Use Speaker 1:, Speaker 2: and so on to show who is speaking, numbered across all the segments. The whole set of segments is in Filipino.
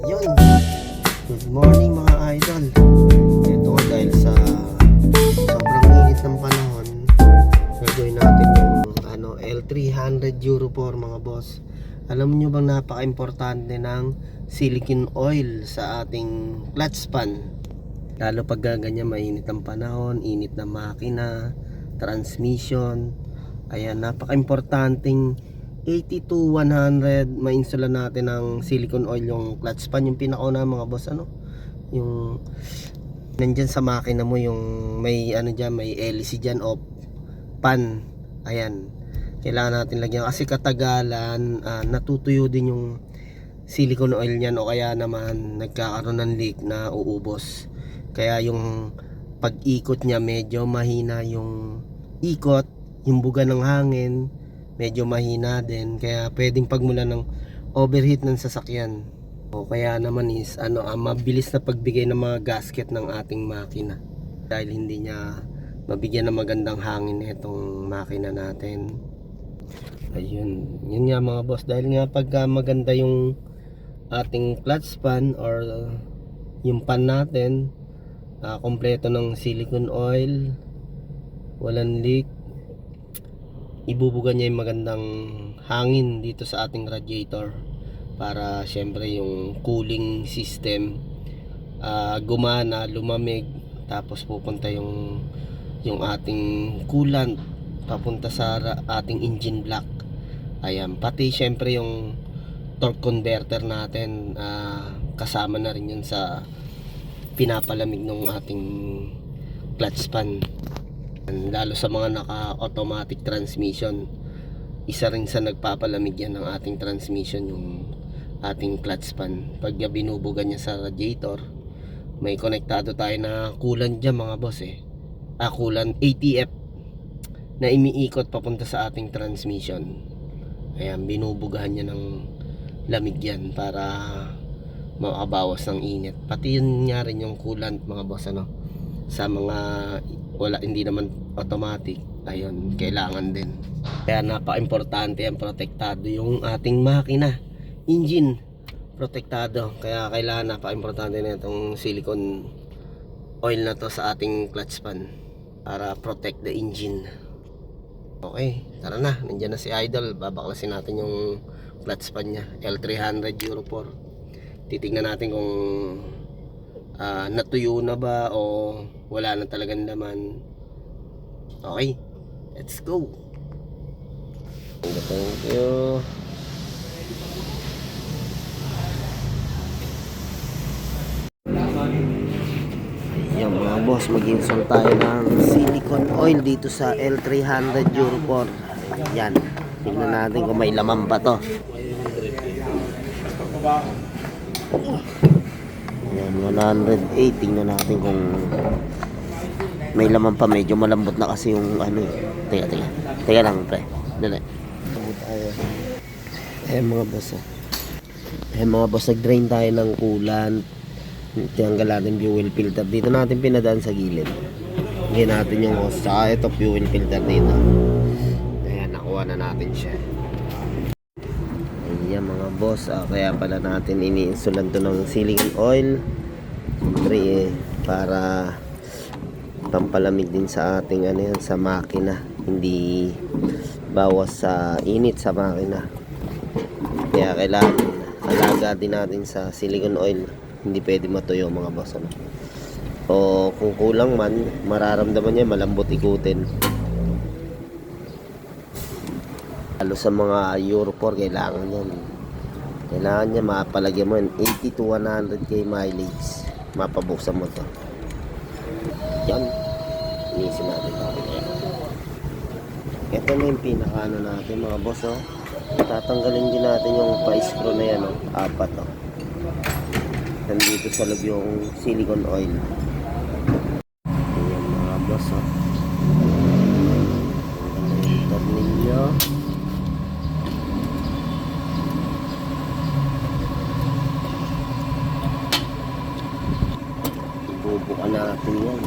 Speaker 1: Yun, good morning mga idol. Ito nga dahil sa sobrang init ng panahon, gagawin natin yung L300 Euro 4 mga boss. Alam nyo bang napaka-importante ng silicone oil sa ating clutch span? Lalo pag ganyan mainit ang panahon, init na makina, transmission. Ayan, napaka-importanting 80 to 100 ma-install natin ng silicone oil yung clutch span, yung pinakauna mga boss, yung nandyan sa makina mo, yung may dyan, may LC dyan o pan. Ayan, kailangan natin lagyan kasi katagalan natutuyo din yung silicone oil nyan, o kaya naman nagkakaroon ng leak na uubos. Kaya yung pag-ikot nya medyo mahina, yung ikot, yung buga ng hangin medyo mahina din, kaya pwedeng pagmula ng overheat ng sasakyan. O kaya naman is mabilis na pagbigay ng mga gasket ng ating makina dahil hindi niya mabigyan ng magandang hangin itong makina natin. Ayun, yun nga mga boss, dahil nga pagka maganda yung ating clutch span or yung pan natin, kompleto ng silicone oil, walang leak, ibubuga niya yung magandang hangin dito sa ating radiator para syempre yung cooling system gumana, lumamig, tapos pupunta yung ating coolant papunta sa ating engine block. Ayan, pati syempre yung torque converter natin, kasama na rin yun sa pinapalamig ng ating clutch span. Lalo sa mga naka-automatic transmission, isa rin sa nagpapalamig yan ng ating transmission, yung ating clutch span. Pag binubugan niya sa radiator, may konektado tayo na coolant dyan mga boss coolant ATF na imiikot papunta sa ating transmission. Ayan, binubugahan niya ng lamig yan para makabawas ng init. Pati yun nga rin yung coolant mga boss, sa mga hindi naman automatic, ayun, kailangan din. Kaya napaka-importante ang protektado yung ating makina, engine protektado. Kaya kailangan, napaka-importante na itong silicone oil na to sa ating clutch span para protect the engine. Okay, tara na, nandiyan na si Idol. Babaklasin natin yung clutch span nya, L300 Euro 4. Titignan natin kung natuyo na ba o wala na talagang laman. Okay, let's go. Thank you. Ayan mga boss, mag-install tayo ng silicone oil dito sa L300 Euro 4. Yan, tingnan natin kung may laman ba to. Yan, 108. Tingnan natin kung may laman pa. Medyo malambot na kasi yung teka lang pre, dali. Mga boss, nag-drain tayo ng coolant, tinanggal natin fuel filter. Dito natin pinadaan sa gilid, hindi natin yung hose, saka ito fuel filter dito. Ayan, nakuha na natin siya. Ayan mga boss, kaya pala natin ini-installan to ng silicone oil, siyempre para pampalamig din sa ating sa makina, hindi bawas sa init sa makina. Kaya kailangan alaga din natin sa silicone oil, hindi pwede matuyo mga boss, o kung kulang man, mararamdaman niya malambot ikutin. Lalo sa mga Euro 4, kailangan niya mapalagyan mo 80 to 100k mileage, mapabuksan mo to. Yan, inisin natin. Ito na yung pinaka natin mga boss. Tatanggalin din natin yung pa-screw na yan, 4 nandito sa loob yung silicone oil. Ayan mga boss, yung tornilyo. Ibubuka natin yan.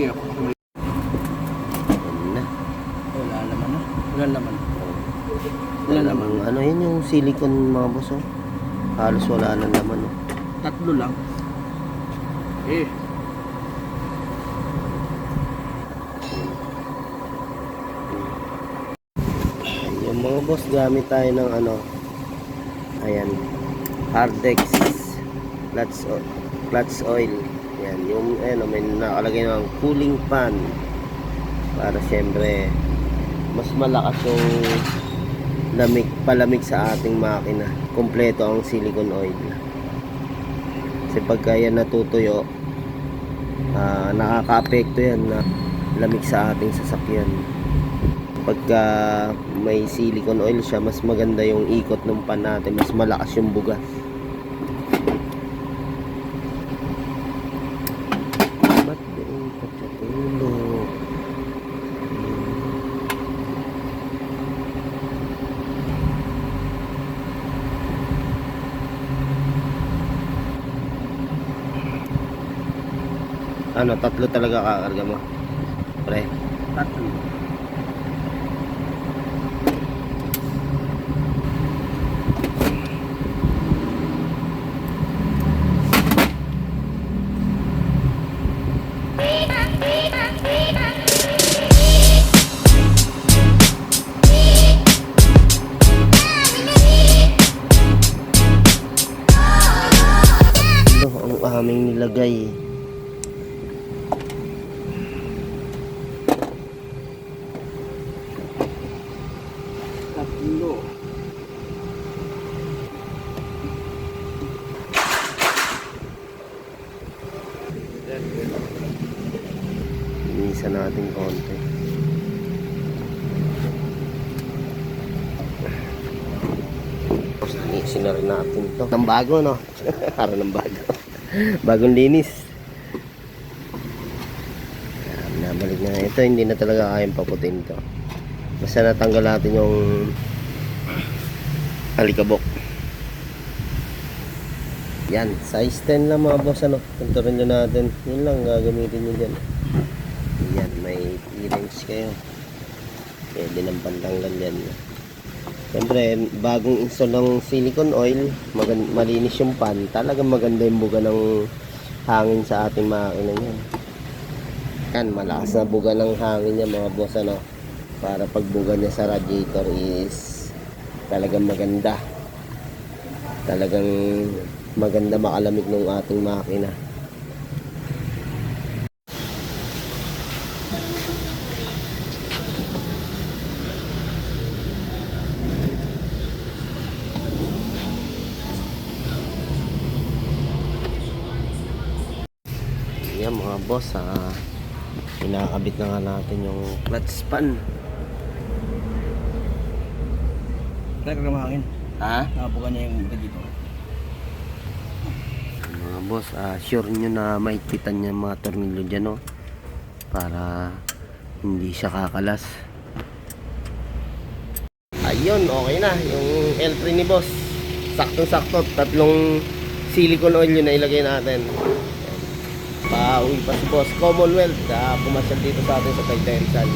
Speaker 2: Hindi ako.
Speaker 1: Yan na.
Speaker 2: Wala naman na. Wala naman.
Speaker 1: Wala namang ano yun yung silicone mga boss oh. Halos wala nang laman oh.
Speaker 2: Tatlo lang. Eh.
Speaker 1: Yung mga boss gamit tayo ng ano. Ayan. Hardex clutch oil. Yan yung ano may nakalagay ng cooling fan para syempre mas malakas yung palamig sa ating makina. Kompleto ang silicone oil. Kasi pagka yan natutuyo, nakaka-apekto yan na lamig sa ating sasakyan. Pagka may silicone oil siya, mas maganda yung ikot ng pan natin, mas malakas yung buga. Ba't doon pagkatulog? Ano, tatlo talaga kakarga mo? Pre?
Speaker 2: Tatlo.
Speaker 1: Ito ang aming nilagay.
Speaker 2: Tatlo.
Speaker 1: Inisa natin konti. Linisin na rin natin to. Ng bago no? Para ng bago. Bagong linis. Ayan, nabalik na. Ito hindi na talaga kayang paputin to. Basta natanggal natin yung alikabok. Yan, size 10 lang mga boss ano. Tunturin nyo natin. Yun lang gagamitin nyo dyan. Yan, may e-wrench kayo. Pwede ng pantanggal yan. Siyempre, bagong install ng silicone oil, malinis yung pan. Talagang maganda yung buga ng hangin sa ating makina niyan. Yan, malakas na buga ng hangin niya mga boss ano. Para pagbuga niya sa radiator is talagang maganda. Talagang maganda makalamig ng ating makina. Yan mga boss, inakabit na nga natin yung clutch pan.
Speaker 2: Talaga mahangin.
Speaker 1: Ha?
Speaker 2: Nakabuka niya yung dito.
Speaker 1: Mga boss, sure nyo na maikpitan niya mga tornilyo dyan no? Para hindi siya kakalas. Ayun, okay na yung L3 ni boss. Sakto-sakto, tatlong silicone oil yun na ilagay natin. Pauwi pa si boss Commonwealth, pumasyal dito sa atin sa Taytay Rizal.